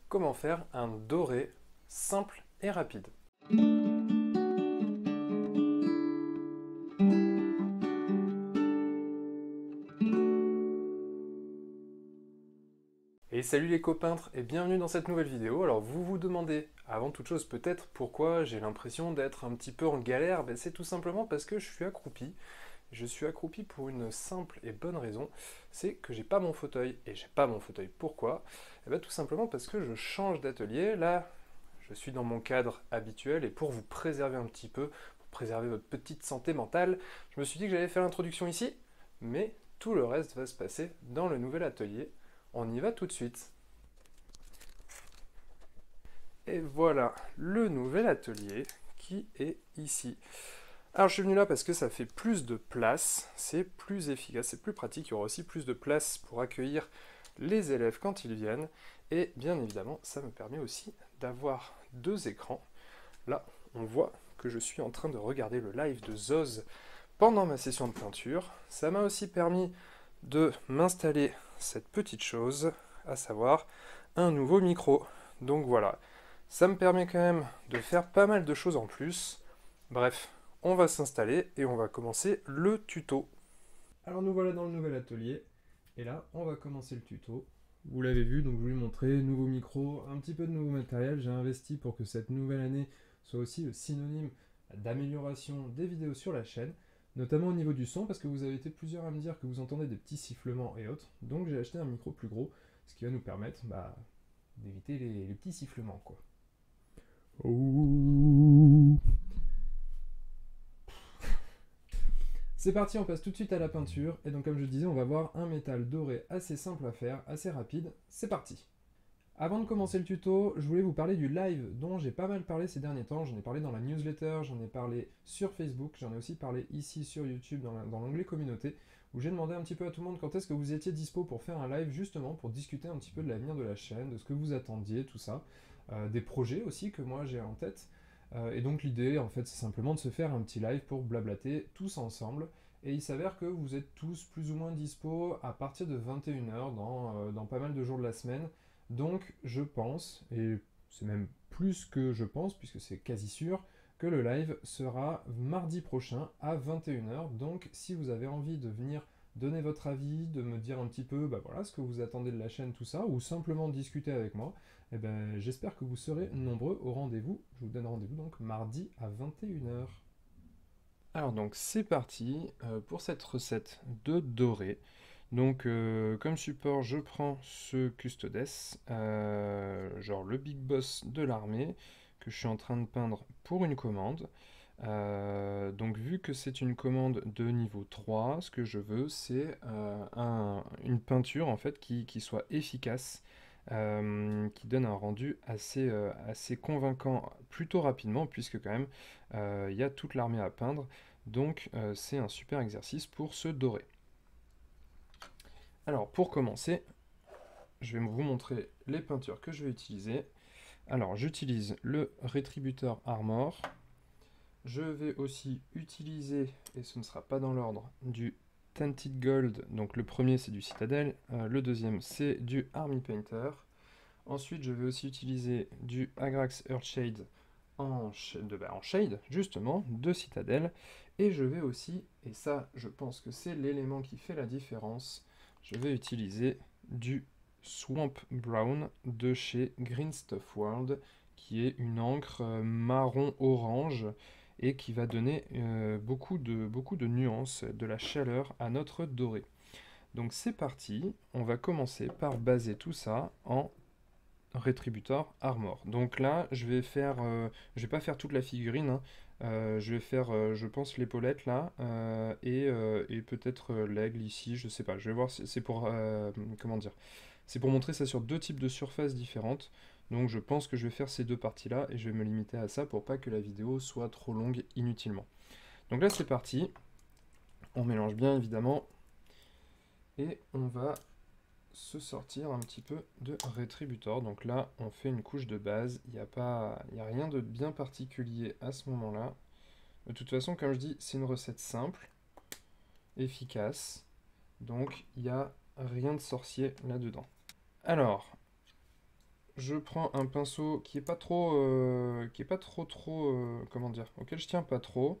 Comment faire un doré simple et rapide. Et salut les copeintres et bienvenue dans cette nouvelle vidéo. Alors vous vous demandez, avant toute chose peut-être, pourquoi j'ai l'impression d'être un petit peu en galère. C'est tout simplement parce que je suis accroupi. Je suis accroupi pour une simple et bonne raison, c'est que j'ai pas mon fauteuil. Et j'ai pas mon fauteuil, pourquoi? Tout simplement parce que je change d'atelier. Là, je suis dans mon cadre habituel et pour vous préserver un petit peu, pour préserver votre petite santé mentale, je me suis dit que j'allais faire l'introduction ici, mais tout le reste va se passer dans le nouvel atelier. On y va tout de suite. Et voilà le nouvel atelier qui est ici. Alors je suis venu là parce que ça fait plus de place, c'est plus efficace, c'est plus pratique, il y aura aussi plus de place pour accueillir les élèves quand ils viennent. Et bien évidemment, ça me permet aussi d'avoir deux écrans. Là, on voit que je suis en train de regarder le live de Zoz pendant ma session de peinture. Ça m'a aussi permis de m'installer cette petite chose, à savoir un nouveau micro. Donc voilà, ça me permet quand même de faire pas mal de choses en plus. Bref, on va s'installer et on va commencer le tuto. Alors nous voilà dans le nouvel atelier, et là on va commencer le tuto. Vous l'avez vu, donc je vous l'ai montré, nouveau micro, un petit peu de nouveau matériel. J'ai investi pour que cette nouvelle année soit aussi synonyme d'amélioration des vidéos sur la chaîne, notamment au niveau du son, parce que vous avez été plusieurs à me dire que vous entendez des petits sifflements et autres. Donc j'ai acheté un micro plus gros, ce qui va nous permettre d'éviter les petits sifflements, quoi. Oh. C'est parti, on passe tout de suite à la peinture. Et donc comme je disais, on va voir un métal doré assez simple à faire, assez rapide. C'est parti. Avant de commencer le tuto, je voulais vous parler du live dont j'ai pas mal parlé ces derniers temps. J'en ai parlé dans la newsletter, j'en ai parlé sur Facebook, j'en ai aussi parlé ici sur YouTube dans l'onglet communauté, où j'ai demandé un petit peu à tout le monde quand est-ce que vous étiez dispo pour faire un live, justement pour discuter un petit peu de l'avenir de la chaîne, de ce que vous attendiez, tout ça. Des projets aussi que moi j'ai en tête. Et donc l'idée, en fait, c'est simplement de se faire un petit live pour blablater tous ensemble. Et il s'avère que vous êtes tous plus ou moins dispo à partir de 21h dans pas mal de jours de la semaine. Donc je pense, et c'est même plus que je pense, puisque c'est quasi sûr, que le live sera mardi prochain à 21h. Donc si vous avez envie de venir donner votre avis, de me dire un petit peu voilà, ce que vous attendez de la chaîne, tout ça, ou simplement discuter avec moi, j'espère que vous serez nombreux au rendez-vous. Je vous donne rendez-vous donc mardi à 21h. Alors donc c'est parti pour cette recette de doré. Donc comme support je prends ce Custodes, genre le Big Boss de l'armée, que je suis en train de peindre pour une commande. Donc vu que c'est une commande de niveau 3, ce que je veux c'est une peinture en fait qui soit efficace, qui donne un rendu assez convaincant plutôt rapidement, puisque quand même il y a toute l'armée à peindre. Donc c'est un super exercice pour se dorer. Alors pour commencer, je vais vous montrer les peintures que je vais utiliser. Alors j'utilise le Rétributeur Armor. Je vais aussi utiliser, et ce ne sera pas dans l'ordre, du Tinted Gold. Donc le premier c'est du Citadel, le deuxième c'est du Army Painter. Ensuite je vais aussi utiliser du Agrax Earthshade en shade, justement, de Citadel. Et je vais aussi, et ça je pense que c'est l'élément qui fait la différence, je vais utiliser du Swamp Brown de chez Green Stuff World, qui est une encre marron-orange et qui va donner beaucoup de nuances, de la chaleur à notre doré. Donc c'est parti, on va commencer par baser tout ça en Rétributeur Armor. Donc là, je vais pas faire toute la figurine, hein. Je vais faire, je pense, l'épaulette là, et peut-être l'aigle ici, je sais pas. Je vais voir, c'est pour, comment dire, c'est pour montrer ça sur deux types de surfaces différentes. Donc je pense que je vais faire ces deux parties-là, et je vais me limiter à ça pour pas que la vidéo soit trop longue inutilement. Donc là, c'est parti. On mélange bien, évidemment, et on va se sortir un petit peu de Rétributeur. Donc là, on fait une couche de base. Il n'y a rien de bien particulier à ce moment-là. De toute façon, comme je dis, c'est une recette simple, efficace. Donc, il n'y a rien de sorcier là-dedans. Alors, je prends un pinceau qui est pas trop, comment dire, auquel je tiens pas trop,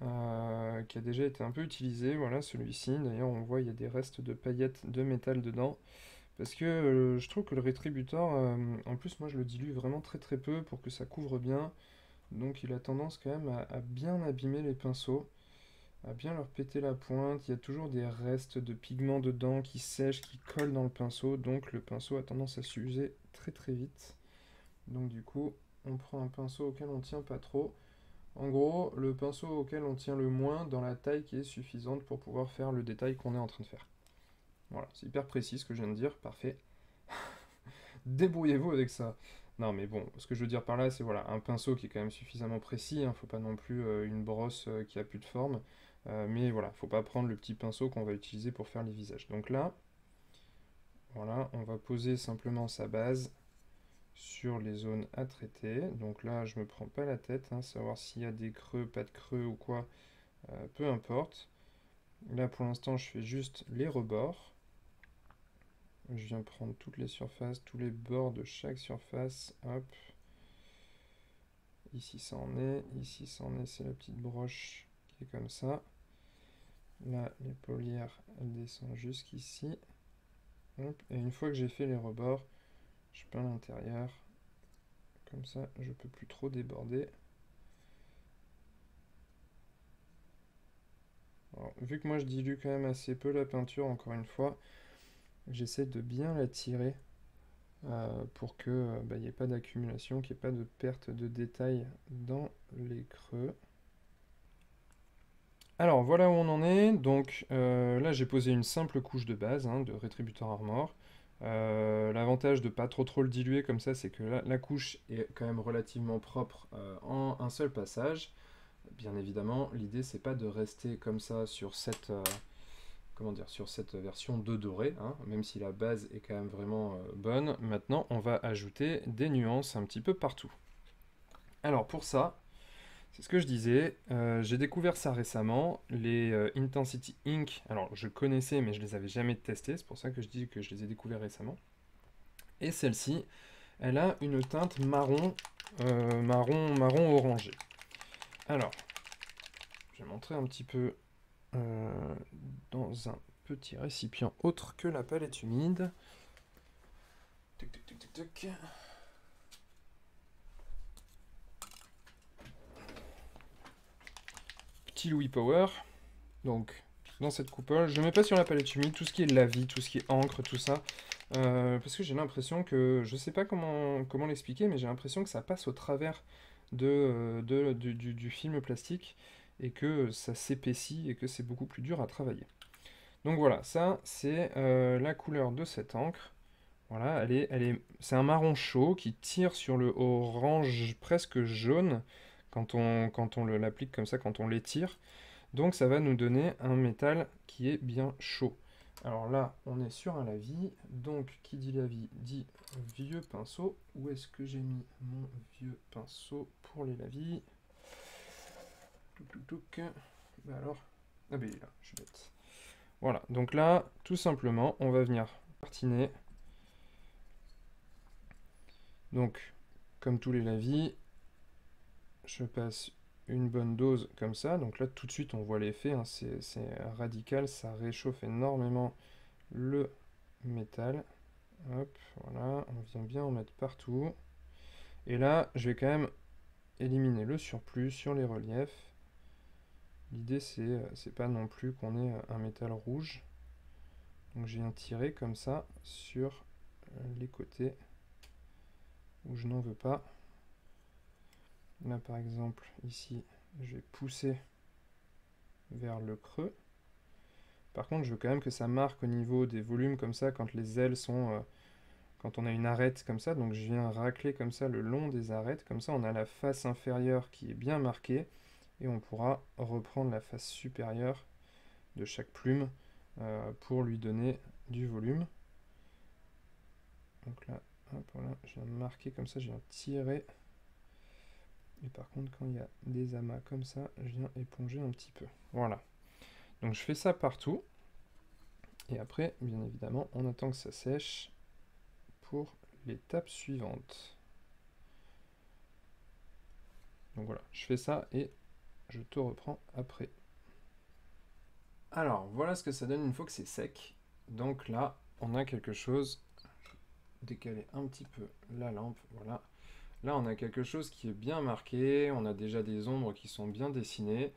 qui a déjà été un peu utilisé, voilà celui-ci. D'ailleurs, on voit il y a des restes de paillettes de métal dedans, parce que je trouve que le Rétributor, en plus moi je le dilue vraiment très très peu pour que ça couvre bien, donc il a tendance quand même à bien abîmer les pinceaux, à bien leur péter la pointe. Il y a toujours des restes de pigments dedans qui sèchent, qui collent dans le pinceau, donc le pinceau a tendance à s'user très très vite. Donc du coup, on prend un pinceau auquel on tient pas trop. En gros, le pinceau auquel on tient le moins dans la taille qui est suffisante pour pouvoir faire le détail qu'on est en train de faire. Voilà, c'est hyper précis ce que je viens de dire, parfait. Débrouillez-vous avec ça. Non mais bon, ce que je veux dire par là, c'est voilà, un pinceau qui est quand même suffisamment précis, hein, faut pas non plus une brosse qui a plus de forme, mais voilà, faut pas prendre le petit pinceau qu'on va utiliser pour faire les visages. Donc là, voilà, on va poser simplement sa base sur les zones à traiter. Donc là, je me prends pas la tête, hein, savoir s'il y a des creux, pas de creux ou quoi, peu importe. Là, pour l'instant, je fais juste les rebords. Je viens prendre toutes les surfaces, tous les bords de chaque surface. Hop. Ici, ça en est. Ici, ça en est. C'est la petite broche qui est comme ça. Là, les paulières, elles descendent jusqu'ici. Hop. Et une fois que j'ai fait les rebords, je peins l'intérieur. Comme ça, je peux plus trop déborder. Alors, vu que moi, je dilue quand même assez peu la peinture, encore une fois, j'essaie de bien la tirer pour que il n'y ait pas d'accumulation, qu'il n'y ait pas de perte de détail dans les creux. Alors voilà où on en est. Donc là j'ai posé une simple couche de base, hein, de Rétributor Armor. L'avantage de pas trop le diluer comme ça, c'est que la couche est quand même relativement propre en un seul passage. Bien évidemment, l'idée c'est pas de rester comme ça sur cette, comment dire, sur cette version de doré, hein, même si la base est quand même vraiment bonne. Maintenant, on va ajouter des nuances un petit peu partout. Alors pour ça, c'est ce que je disais, j'ai découvert ça récemment, les Intensity Ink. Alors je connaissais mais je les avais jamais testés, c'est pour ça que je dis que je les ai découverts récemment. Et celle-ci, elle a une teinte marron, marron orangé. Alors, je vais montrer un petit peu dans un petit récipient autre que la palette humide. Tac, tac, tac, tac, tac. Petit Louis Power. Donc, dans cette coupole, je ne mets pas sur la palette humide tout ce qui est lavis, tout ce qui est encre, tout ça. Parce que j'ai l'impression que, je sais pas comment l'expliquer, mais j'ai l'impression que ça passe au travers du film plastique et que ça s'épaissit et que c'est beaucoup plus dur à travailler. Donc voilà, ça c'est la couleur de cette encre. Voilà, c'est un marron chaud qui tire sur le orange presque jaune quand on l'applique comme ça, quand on l'étire. Donc ça va nous donner un métal qui est bien chaud. Alors là, on est sur un lavis, donc qui dit lavis dit vieux pinceau. Où est-ce que j'ai mis mon vieux pinceau pour les lavis? Touc. Bah alors, ah ben il est là, je suis bête. Voilà, donc là, tout simplement, on va venir tartiner. Donc, comme tous les lavis, je passe une bonne dose comme ça. Donc là, tout de suite, on voit l'effet, hein, c'est radical, ça réchauffe énormément le métal. Hop, voilà, on vient bien en mettre partout. Et là, je vais quand même éliminer le surplus sur les reliefs. L'idée, c'est pas non plus qu'on ait un métal rouge. Donc je viens tirer comme ça sur les côtés où je n'en veux pas. Là, par exemple, ici, je vais pousser vers le creux. Par contre, je veux quand même que ça marque au niveau des volumes comme ça, quand les ailes sont... quand on a une arête comme ça, donc je viens racler comme ça le long des arêtes, comme ça on a la face inférieure qui est bien marquée, et on pourra reprendre la face supérieure de chaque plume pour lui donner du volume. Donc là, hop, voilà, je viens marquer comme ça, je viens tirer. Et par contre, quand il y a des amas comme ça, je viens éponger un petit peu. Voilà. Donc je fais ça partout. Et après, bien évidemment, on attend que ça sèche pour l'étape suivante. Donc voilà, je fais ça et je te reprends après. Alors, voilà ce que ça donne une fois que c'est sec. Donc là, on a quelque chose, décaler un petit peu la lampe, voilà. Là, on a quelque chose qui est bien marqué, on a déjà des ombres qui sont bien dessinées.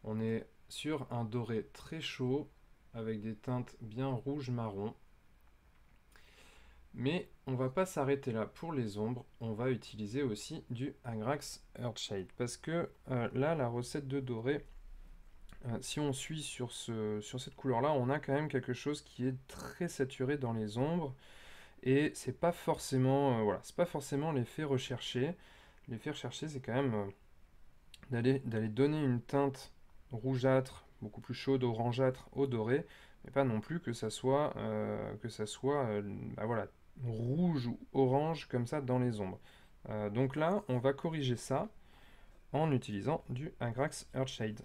On est sur un doré très chaud, avec des teintes bien rouge-marron. Mais on va pas s'arrêter là pour les ombres, on va utiliser aussi du Agrax Earthshade. Parce que là, la recette de doré, si on suit sur cette couleur-là, on a quand même quelque chose qui est très saturé dans les ombres. Et c'est pas forcément, voilà, c'est pas forcément l'effet recherché. L'effet recherché, c'est quand même d'aller donner une teinte rougeâtre, beaucoup plus chaude, orangeâtre au doré, mais pas non plus que ça soit, bah voilà, rouge ou orange comme ça dans les ombres. Donc là, on va corriger ça en utilisant du Agrax Earthshade.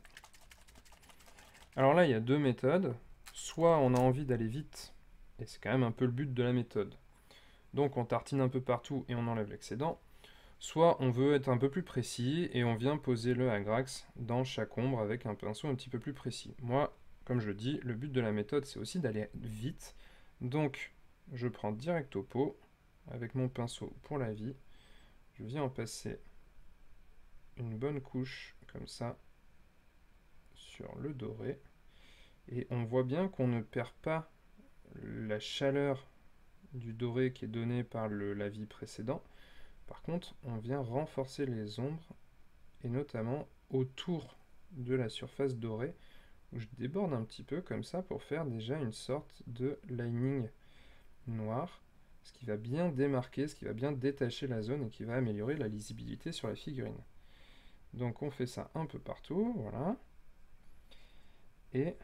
Alors là, il y a deux méthodes. Soit on a envie d'aller vite, et c'est quand même un peu le but de la méthode. Donc on tartine un peu partout et on enlève l'excédent. Soit on veut être un peu plus précis et on vient poser le Agrax dans chaque ombre avec un pinceau un petit peu plus précis. Moi, comme je le dis, le but de la méthode c'est aussi d'aller vite. Donc je prends direct au pot avec mon pinceau pour la vie. Je viens en passer une bonne couche comme ça sur le doré. Et on voit bien qu'on ne perd pas la chaleur du doré qui est donnée par la vie précédent. Par contre, on vient renforcer les ombres, et notamment autour de la surface dorée, où je déborde un petit peu comme ça pour faire déjà une sorte de lining noir, ce qui va bien démarquer, ce qui va bien détacher la zone et qui va améliorer la lisibilité sur la figurine. Donc on fait ça un peu partout, voilà. Et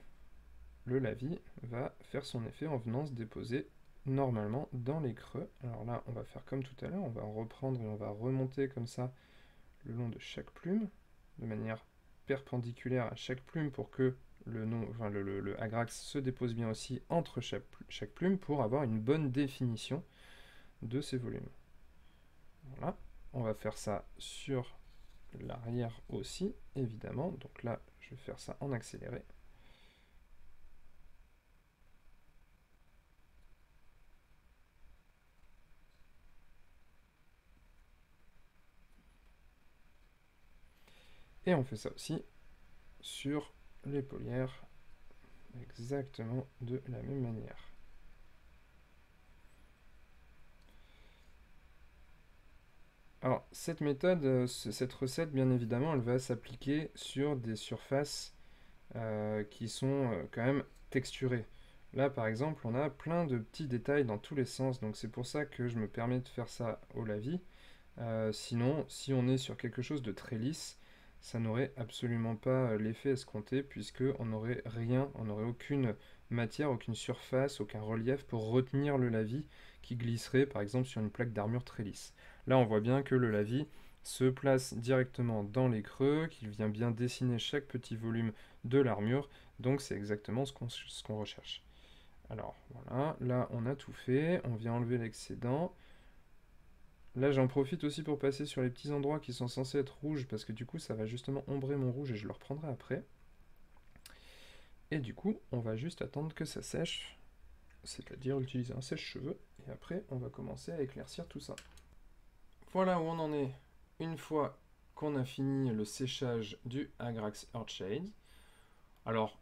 le lavis va faire son effet en venant se déposer normalement dans les creux. Alors là, on va faire comme tout à l'heure, on va reprendre et on va remonter comme ça le long de chaque plume, de manière perpendiculaire à chaque plume pour que le Agrax se dépose bien aussi entre chaque plume pour avoir une bonne définition de ces volumes. Voilà, on va faire ça sur l'arrière aussi, évidemment. Donc là, je vais faire ça en accéléré. Et on fait ça aussi sur les paulières, exactement de la même manière. Alors, cette méthode, cette recette, bien évidemment, elle va s'appliquer sur des surfaces qui sont quand même texturées. Là, par exemple, on a plein de petits détails dans tous les sens, donc c'est pour ça que je me permets de faire ça au lavis. Sinon, si on est sur quelque chose de très lisse, ça n'aurait absolument pas l'effet escompté, puisqu'on n'aurait rien, on n'aurait aucune matière, aucune surface, aucun relief pour retenir le lavis qui glisserait par exemple sur une plaque d'armure très lisse. Là, on voit bien que le lavis se place directement dans les creux, qu'il vient bien dessiner chaque petit volume de l'armure, donc c'est exactement ce qu'on recherche. Alors voilà, là on a tout fait, on vient enlever l'excédent. Là, j'en profite aussi pour passer sur les petits endroits qui sont censés être rouges, parce que du coup, ça va justement ombrer mon rouge et je le reprendrai après. Et du coup, on va juste attendre que ça sèche, c'est-à-dire utiliser un sèche-cheveux, et après, on va commencer à éclaircir tout ça. Voilà où on en est une fois qu'on a fini le séchage du Agrax Earthshade. Alors,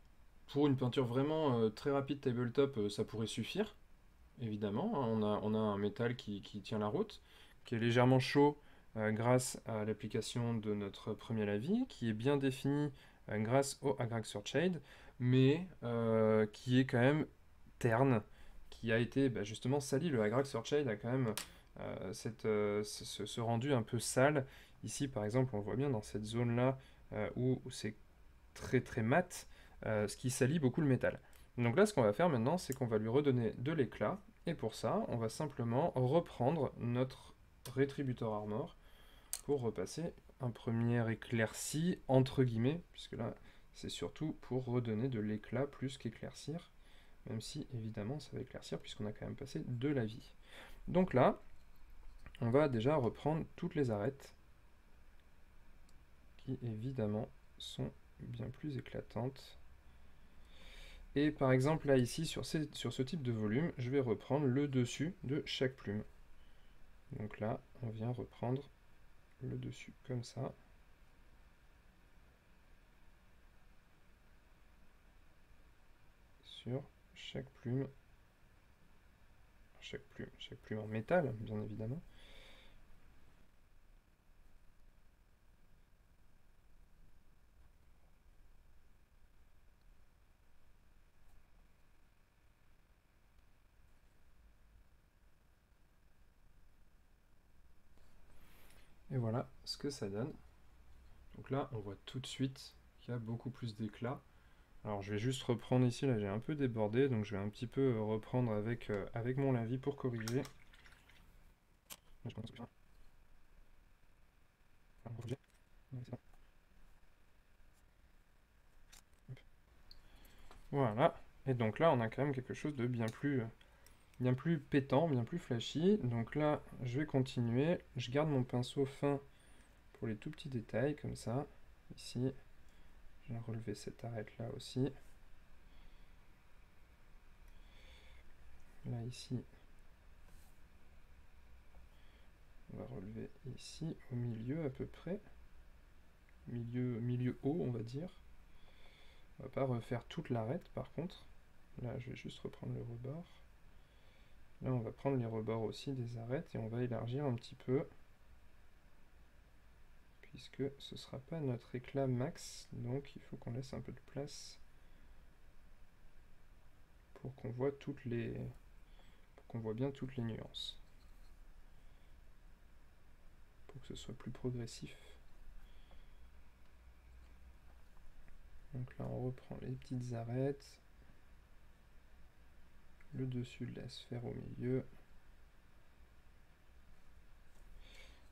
pour une peinture vraiment très rapide tabletop, ça pourrait suffire, évidemment. On a un métal qui tient la route, qui est légèrement chaud grâce à l'application de notre premier lavis, qui est bien défini grâce au Agrax Earthshade, mais qui est quand même terne, qui a été justement sali. Le Agrax Earthshade a quand même ce rendu un peu sale. Ici, par exemple, on voit bien dans cette zone-là où c'est très très mat, ce qui salit beaucoup le métal. Donc là, ce qu'on va faire maintenant, c'est qu'on va lui redonner de l'éclat, et pour ça, on va simplement reprendre notre Retributor Armor pour repasser un premier éclairci, entre guillemets, puisque là, c'est surtout pour redonner de l'éclat plus qu'éclaircir, même si, évidemment, ça va éclaircir, puisqu'on a quand même passé de la vie. Donc là, on va déjà reprendre toutes les arêtes qui évidemment sont bien plus éclatantes. Et par exemple là ici sur ce type de volume, je vais reprendre le dessus de chaque plume. Donc là on vient reprendre le dessus comme ça. Sur chaque plume en métal bien évidemment. Et voilà ce que ça donne. Donc là, on voit tout de suite qu'il y a beaucoup plus d'éclat. Alors je vais juste reprendre ici, là j'ai un peu débordé, donc je vais un petit peu reprendre avec, avec mon lavis pour corriger. Voilà, et donc là on a quand même quelque chose de bien plus pétant, bien plus flashy. Donc là, je vais continuer. Je garde mon pinceau fin pour les tout petits détails, comme ça. Ici, je vais relever cette arête là aussi. Là, ici, on va relever ici, au milieu à peu près. Milieu haut, on va dire. On va pas refaire toute l'arête, par contre. Là, je vais juste reprendre le rebord. Là, on va prendre les rebords aussi des arêtes et on va élargir un petit peu. Puisque ce ne sera pas notre éclat max, donc il faut qu'on laisse un peu de place pour qu'on voit bien toutes les nuances. Pour que ce soit plus progressif. Donc là on reprend les petites arêtes, le dessus de la sphère au milieu.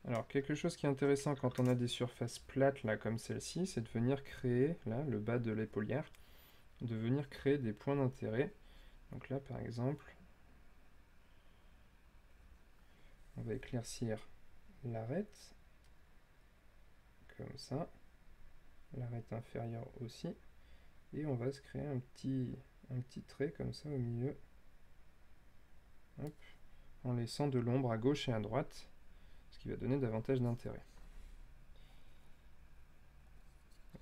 Alors quelque chose qui est intéressant quand on a des surfaces plates là comme celle-ci, c'est de venir créer, là le bas de l'épaulière, de venir créer des points d'intérêt. Donc là par exemple, on va éclaircir l'arête, comme ça, l'arête inférieure aussi, et on va se créer un petit trait comme ça au milieu. Hop, en laissant de l'ombre à gauche et à droite, ce qui va donner davantage d'intérêt.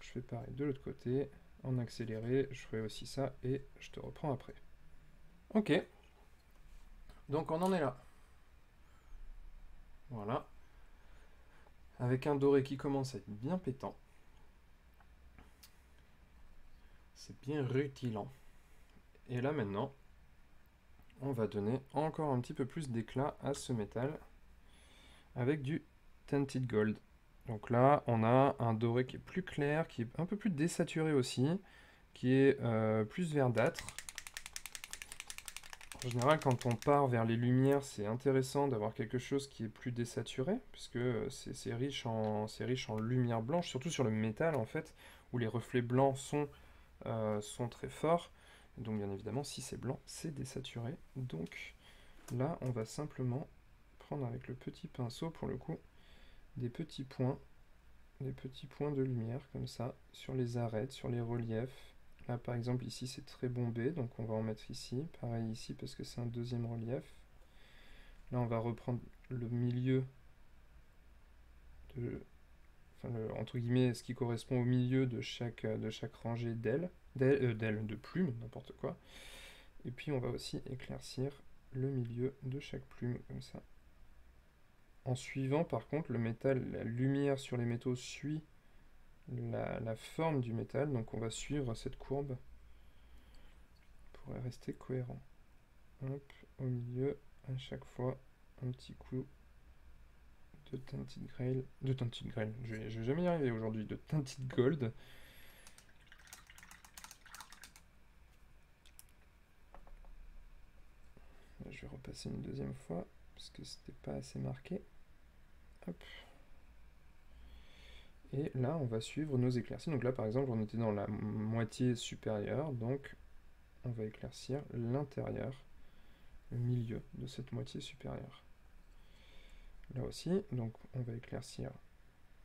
Je fais pareil de l'autre côté, en accéléré, je ferai aussi ça et je te reprends après. Ok, donc on en est là. Voilà, avec un doré qui commence à être bien pétant. C'est bien rutilant. Et là maintenant, on va donner encore un petit peu plus d'éclat à ce métal avec du Tinted Gold. Donc là, on a un doré qui est plus clair, qui est un peu plus désaturé aussi, qui est plus verdâtre. En général, quand on part vers les lumières, c'est intéressant d'avoir quelque chose qui est plus désaturé, puisque c'est riche en lumière blanche, surtout sur le métal en fait, où les reflets blancs sont très forts. Donc bien évidemment, si c'est blanc, c'est désaturé. Donc là, on va simplement prendre avec le petit pinceau, pour le coup, des petits points de lumière, comme ça, sur les arêtes, sur les reliefs. Là, par exemple, ici, c'est très bombé, donc on va en mettre ici. Pareil ici, parce que c'est un deuxième relief. Là, on va reprendre le milieu entre guillemets, ce qui correspond au milieu de chaque rangée de plumes, n'importe quoi. Et puis, on va aussi éclaircir le milieu de chaque plume, comme ça. En suivant, par contre, le métal, la lumière sur les métaux suit la forme du métal, donc on va suivre cette courbe pour rester cohérent. Hop, au milieu, à chaque fois, un petit coup de Tinted Grail. Je vais jamais y arriver aujourd'hui, de Tinted Gold. Je vais repasser une deuxième fois, parce que c'était pas assez marqué. Hop. Et là, on va suivre nos éclaircies. Donc là, par exemple, on était dans la moitié supérieure, donc on va éclaircir l'intérieur, le milieu de cette moitié supérieure. là aussi. Donc on va éclaircir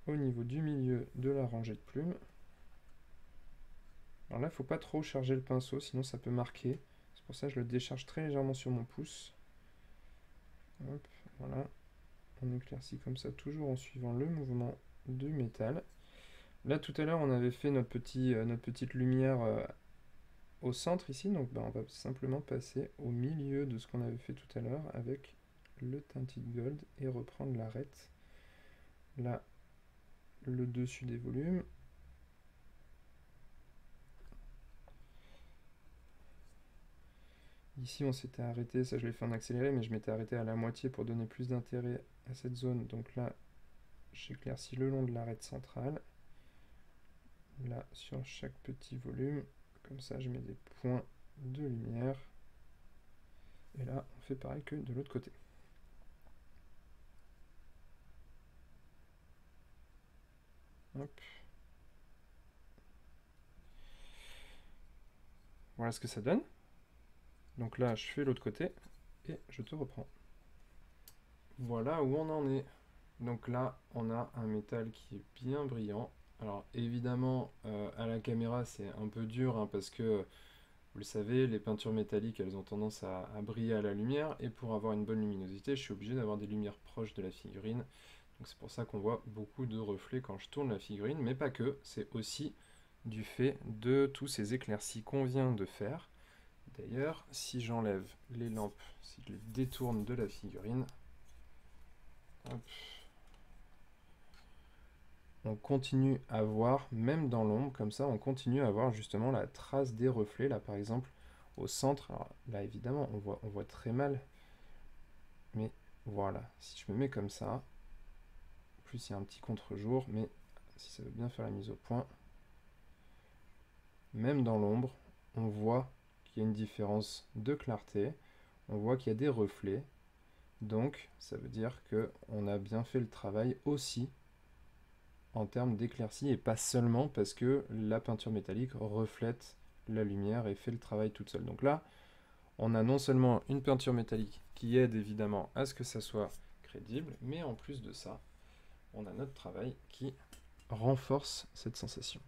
au niveau du milieu de la rangée de plumes. Alors là, il ne faut pas trop charger le pinceau, sinon ça peut marquer. C'est pour ça que je le décharge très légèrement sur mon pouce. Hop, voilà. On éclaircit comme ça, toujours en suivant le mouvement du métal. Là, tout à l'heure, on avait fait notre petite lumière au centre ici. Donc on va simplement passer au milieu de ce qu'on avait fait tout à l'heure avec le tinted gold et reprendre l'arête. Là, le dessus des volumes. Ici, on s'était arrêté, ça je l'ai fait en accéléré, mais je m'étais arrêté à la moitié pour donner plus d'intérêt à cette zone. Donc là, j'éclaircis le long de l'arête centrale. Là, sur chaque petit volume, comme ça, je mets des points de lumière. Et là, on fait pareil que de l'autre côté. Hop. Voilà ce que ça donne. Donc là, je fais l'autre côté et je te reprends. Voilà où on en est. Donc là, on a un métal qui est bien brillant. Alors évidemment, à la caméra, c'est un peu dur hein, parce que, vous le savez, les peintures métalliques, elles ont tendance à briller à la lumière. Et pour avoir une bonne luminosité, je suis obligé d'avoir des lumières proches de la figurine. Donc c'est pour ça qu'on voit beaucoup de reflets quand je tourne la figurine. Mais pas que, c'est aussi du fait de tous ces éclaircies qu'on vient de faire. D'ailleurs, si j'enlève les lampes, si je les détourne de la figurine, hop, on continue à voir, même dans l'ombre, comme ça, on continue à voir justement la trace des reflets. Là, par exemple, au centre, alors là, évidemment, on voit très mal, mais voilà, si je me mets comme ça, en plus il y a un petit contre-jour, mais si ça veut bien faire la mise au point, même dans l'ombre, on voit qu'il y a une différence de clarté, on voit qu'il y a des reflets, donc ça veut dire qu'on a bien fait le travail aussi en termes d'éclaircie et pas seulement parce que la peinture métallique reflète la lumière et fait le travail toute seule. Donc là, on a non seulement une peinture métallique qui aide évidemment à ce que ça soit crédible, mais en plus de ça, on a notre travail qui renforce cette sensation.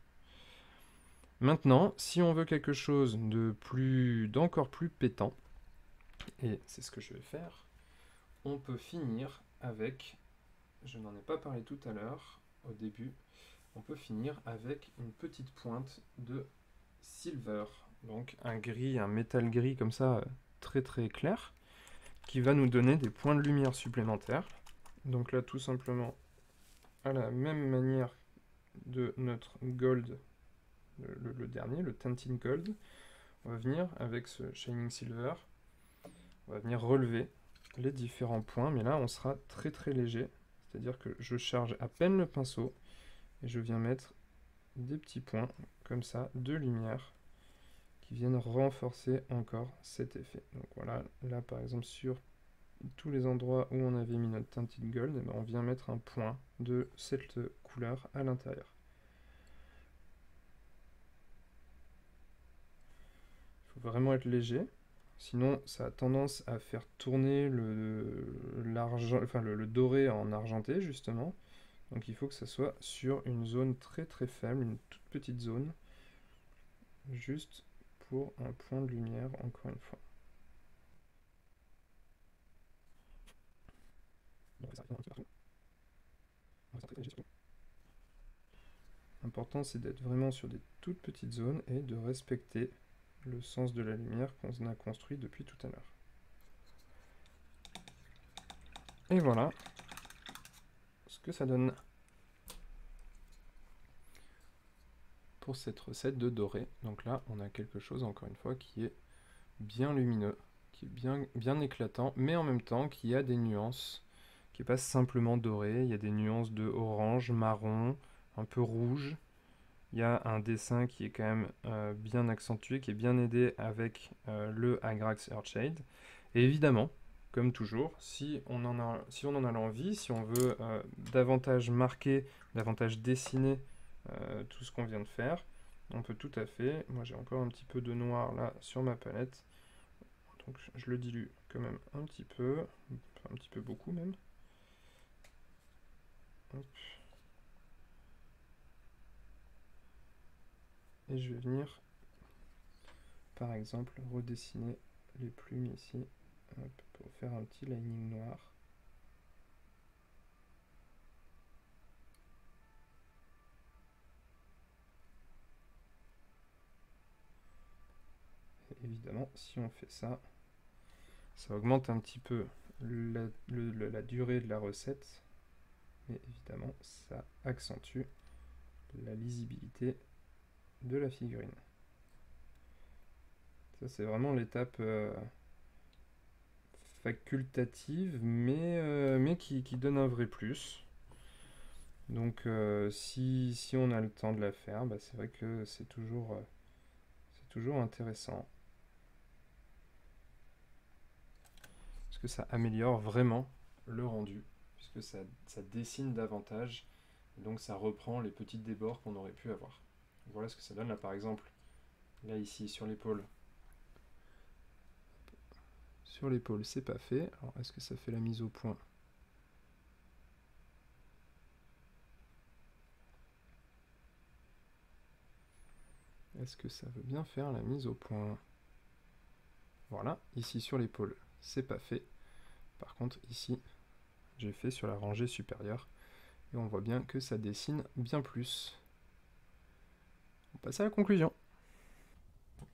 Maintenant, si on veut quelque chose d'encore plus pétant, et c'est ce que je vais faire, on peut finir avec, je n'en ai pas parlé tout à l'heure, au début, on peut finir avec une petite pointe de silver, donc un gris, un métal gris comme ça, très très clair, qui va nous donner des points de lumière supplémentaires. Donc là, tout simplement, à la même manière de notre gold, le dernier, le tinted gold, on va venir avec ce shining silver, on va venir relever les différents points, mais là on sera très très léger, c'est-à-dire que je charge à peine le pinceau et je viens mettre des petits points comme ça de lumière qui viennent renforcer encore cet effet. Donc voilà, là par exemple sur tous les endroits où on avait mis notre tinted gold, et ben on vient mettre un point de cette couleur à l'intérieur. Il faut vraiment être léger, sinon ça a tendance à faire tourner le doré en argenté justement. Donc il faut que ça soit sur une zone très très faible, une toute petite zone, juste pour un point de lumière encore une fois. L'important c'est d'être vraiment sur des toutes petites zones et de respecter le sens de la lumière qu'on a construit depuis tout à l'heure. Et voilà ce que ça donne pour cette recette de doré. Donc là on a quelque chose encore une fois qui est bien lumineux, qui est bien éclatant, mais en même temps qui a des nuances, qui n'est pas simplement doré, il y a des nuances de orange, marron, un peu rouge. Il y a un dessin qui est quand même bien accentué, qui est bien aidé avec le Agrax Earthshade. Et évidemment, comme toujours, si on en a l'envie, si on veut davantage marquer, davantage dessiner tout ce qu'on vient de faire, on peut tout à fait, moi j'ai encore un petit peu de noir là sur ma palette, donc je le dilue quand même un petit peu beaucoup même. Hop. Et je vais venir, par exemple, redessiner les plumes ici, hop, pour faire un petit lining noir. Et évidemment, si on fait ça, ça augmente un petit peu la durée de la recette, mais évidemment, ça accentue la lisibilité de la figurine. Ça, c'est vraiment l'étape facultative, mais qui donne un vrai plus. Donc, si on a le temps de la faire, bah, c'est vrai que c'est toujours intéressant. Parce que ça améliore vraiment le rendu, puisque ça dessine davantage, et donc ça reprend les petits débords qu'on aurait pu avoir. Voilà ce que ça donne là par exemple, là ici sur l'épaule. Sur l'épaule c'est pas fait, alors est-ce que ça fait la mise au point? Est-ce que ça veut bien faire la mise au point? Voilà, ici sur l'épaule c'est pas fait, par contre ici j'ai fait sur la rangée supérieure, et on voit bien que ça dessine bien plus. On passe à la conclusion.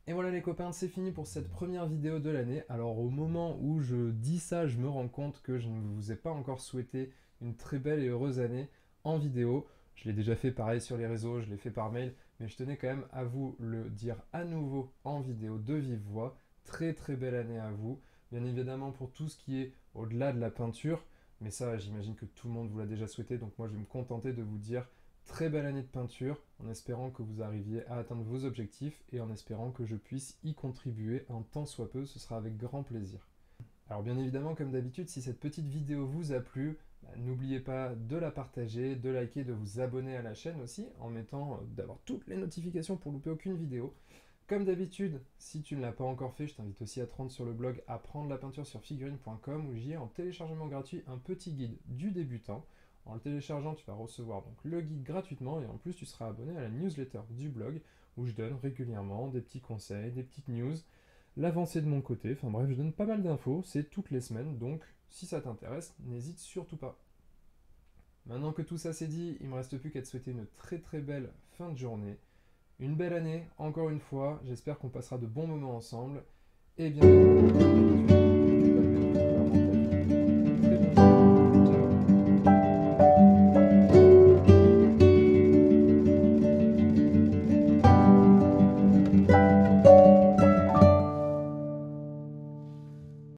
Et voilà les copains, c'est fini pour cette première vidéo de l'année. Alors au moment où je dis ça, je me rends compte que je ne vous ai pas encore souhaité une très belle et heureuse année en vidéo. Je l'ai déjà fait pareil sur les réseaux, je l'ai fait par mail, mais je tenais quand même à vous le dire à nouveau en vidéo de vive voix. Très très belle année à vous. Bien évidemment pour tout ce qui est au-delà de la peinture, mais ça j'imagine que tout le monde vous l'a déjà souhaité, donc moi je vais me contenter de vous dire très belle année de peinture, en espérant que vous arriviez à atteindre vos objectifs et en espérant que je puisse y contribuer un tant soit peu, ce sera avec grand plaisir. Alors bien évidemment, comme d'habitude, si cette petite vidéo vous a plu, n'oubliez pas de la partager, de liker, de vous abonner à la chaîne aussi, en mettant d'avoir toutes les notifications pour louper aucune vidéo. Comme d'habitude, si tu ne l'as pas encore fait, je t'invite aussi à te rendre sur le blog apprendre la peinture sur figurine.com où j'y ai en téléchargement gratuit un petit guide du débutant. En le téléchargeant, tu vas recevoir donc le guide gratuitement et en plus tu seras abonné à la newsletter du blog où je donne régulièrement des petits conseils, des petites news, l'avancée de mon côté, enfin bref, je donne pas mal d'infos, c'est toutes les semaines, donc si ça t'intéresse, n'hésite surtout pas. Maintenant que tout ça c'est dit, il ne me reste plus qu'à te souhaiter une très très belle fin de journée. Une belle année, encore une fois, j'espère qu'on passera de bons moments ensemble, et bien